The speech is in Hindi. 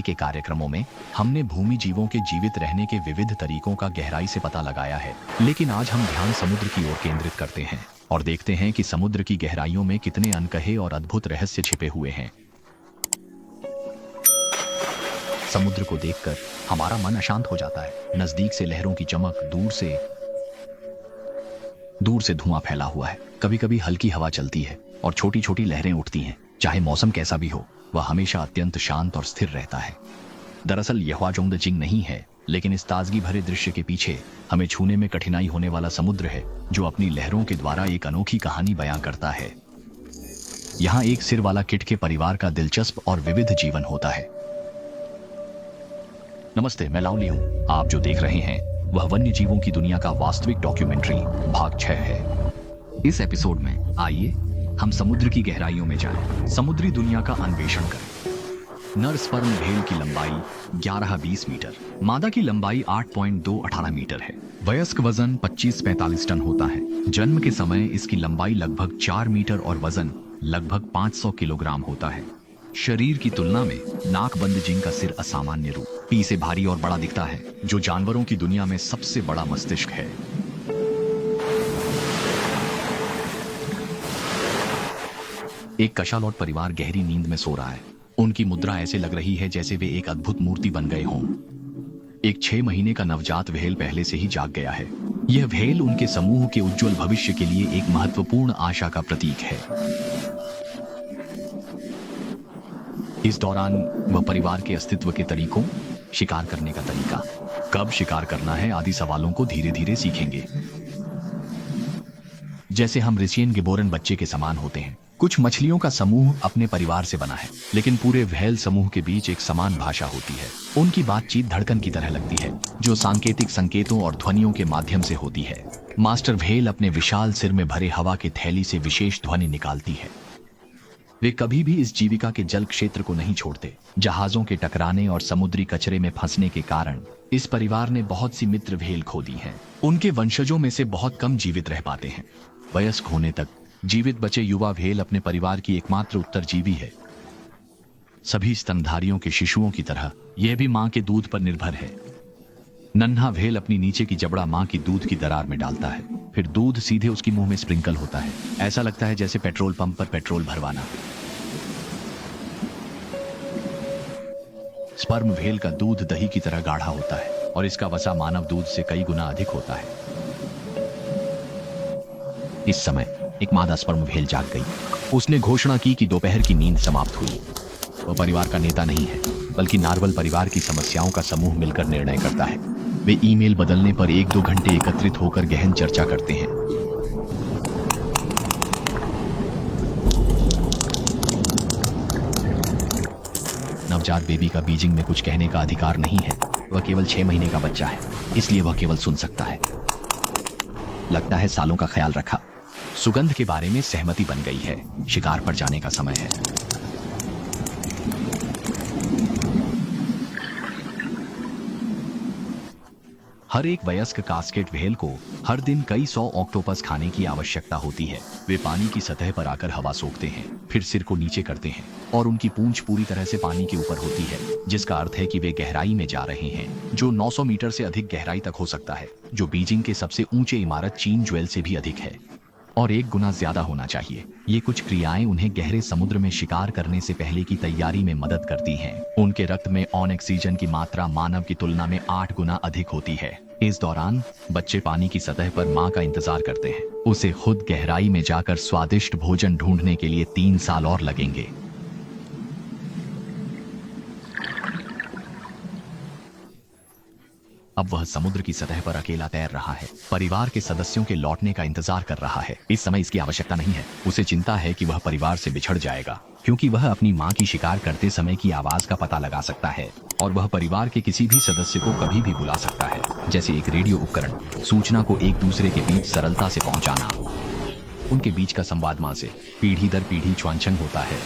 के कार्यक्रमों में हमने भूमि जीवों के जीवित रहने के विविध तरीकों का गहराई से पता लगाया है, लेकिन आज हम ध्यान समुद्र की ओर केंद्रित करते हैं और देखते हैं कि समुद्र की गहराइयों में कितने अनकहे और अद्भुत रहस्य छिपे हुए हैं। समुद्र को देखकर हमारा मन अशांत हो जाता है। नजदीक से लहरों की चमक, दूर से धुआं फैला हुआ है। कभी कभी हल्की हवा चलती है और छोटी छोटी लहरें उठती हैं। चाहे मौसम कैसा भी हो, वह हमेशा अत्यंत शांत और स्थिर रहता है। दरअसल यह ह्वाजोंगजिंग नहीं है, लेकिन इस ताजगी भरे दृश्य के पीछे हमें छूने में कठिनाई होने वाला समुद्र है, जो अपनी लहरों के द्वारा एक अनोखी कहानी बयां करता है। यहाँ एक सिर वाला किट के परिवार का दिलचस्प और विविध जीवन होता है। नमस्ते, मैं लाउली हूँ। आप जो देख रहे हैं वह वन्य जीवों की दुनिया का वास्तविक डॉक्यूमेंट्री भाग 6 है। इस एपिसोड में आइए हम समुद्र की गहराइयों में जाएं, समुद्री दुनिया का अन्वेषण करें। नर स्पर्म व्हेल की लंबाई 11-20 मीटर, मादा की लंबाई 8.2-18 मीटर है। वयस्क वजन 25-45 टन होता है। जन्म के समय इसकी लंबाई लगभग 4 मीटर और वजन लगभग 500 किलोग्राम होता है। शरीर की तुलना में नाकबंद जिंग का सिर असामान्य रूप पी से भारी और बड़ा दिखता है, जो जानवरों की दुनिया में सबसे बड़ा मस्तिष्क है। एक कशालोट परिवार गहरी नींद में सो रहा है। उनकी मुद्रा ऐसे लग रही है जैसे वे एक अद्भुत मूर्ति बन गए हों। एक 6 महीने का नवजात व्हेल पहले से ही जाग गया है। यह व्हेल उनके समूह के उज्जवल भविष्य के लिए एक महत्वपूर्ण आशा का प्रतीक है। इस दौरान वह परिवार के अस्तित्व के तरीकों, शिकार करने का तरीका, कब शिकार करना है आदि सवालों को धीरे धीरे सीखेंगे। जैसे हम रिसियन गिबोरन बच्चे के समान होते हैं। कुछ मछलियों का समूह अपने परिवार से बना है, लेकिन पूरे व्हेल समूह के बीच एक समान भाषा होती है। उनकी बातचीत धड़कन की तरह लगती है, जो सांकेतिक संकेतों और ध्वनियों के माध्यम से होती है। मास्टर व्हेल अपने विशाल सिर में भरे हवा के थैली से विशेष ध्वनि निकालती है। वे कभी भी इस जीविका के जल क्षेत्र को नहीं छोड़ते। जहाजों के टकराने और समुद्री कचरे में फंसने के कारण इस परिवार ने बहुत सी मित्र व्हेल खो दी हैं। उनके वंशजों में से बहुत कम जीवित रह पाते हैं। वयस्क होने तक जीवित बचे युवा व्हेल अपने परिवार की एकमात्र उत्तरजीवी है। सभी स्तनधारियों के शिशुओं की तरह यह भी मां के दूध पर निर्भर है। नन्हा व्हेल अपनी नीचे की जबड़ा मां की दूध की दरार में डालता है, फिर दूध सीधे उसकी मुंह में स्प्रिंकल होता है। ऐसा लगता है जैसे पेट्रोल पंप पर पेट्रोल भरवाना। स्पर्म व्हेल का दूध दही की तरह गाढ़ा होता है और इसका वसा मानव दूध से कई गुना अधिक होता है। इस समय एक मादा स्पर्म व्हेल जाग गई। उसने घोषणा की कि दोपहर की नींद समाप्त हुई। वह परिवार का नेता नहीं है, बल्कि नार्वल परिवार की समस्याओं का समूह मिलकर निर्णय करता है। वे ईमेल बदलने पर 1-2 घंटे एकत्रित होकर गहन चर्चा करते हैं। नवजात बेबी का बीजिंग में कुछ कहने का अधिकार नहीं है। वह केवल 6 महीने का बच्चा है, इसलिए वह केवल सुन सकता है। लगता है सालों का ख्याल रखा। सुगंध के बारे में सहमति बन गई है। शिकार पर जाने का समय है। हर एक वयस्क कास्केट व्हेल को हर दिन कई 100 ऑक्टोपस खाने की आवश्यकता होती है। वे पानी की सतह पर आकर हवा सोखते हैं, फिर सिर को नीचे करते हैं और उनकी पूंछ पूरी तरह से पानी के ऊपर होती है, जिसका अर्थ है कि वे गहराई में जा रहे हैं, जो 900 मीटर से अधिक गहराई तक हो सकता है, जो बीजिंग के सबसे ऊंचे इमारत चीन ज्वेल से भी अधिक है और 1 गुना ज्यादा होना चाहिए। ये कुछ क्रियाएं उन्हें गहरे समुद्र में शिकार करने से पहले की तैयारी में मदद करती हैं। उनके रक्त में ऑक्सीजन की मात्रा मानव की तुलना में 8 गुना अधिक होती है। इस दौरान बच्चे पानी की सतह पर मां का इंतजार करते हैं। उसे खुद गहराई में जाकर स्वादिष्ट भोजन ढूंढने के लिए 3 साल और लगेंगे। अब वह समुद्र की सतह पर अकेला तैर रहा है। परिवार के सदस्यों के लौटने का इंतजार कर रहा है। इस समय इसकी आवश्यकता नहीं है। उसे चिंता है कि वह परिवार से बिछड़ जाएगा, क्योंकि वह अपनी मां की शिकार करते समय की आवाज का पता लगा सकता है और वह परिवार के किसी भी सदस्य को कभी भी बुला सकता है, जैसे एक रेडियो उपकरण, सूचना को एक दूसरे के बीच सरलता से पहुंचाना। उनके बीच का संवाद मां से पीढ़ी दर पीढ़ी च्वांचंग होता है।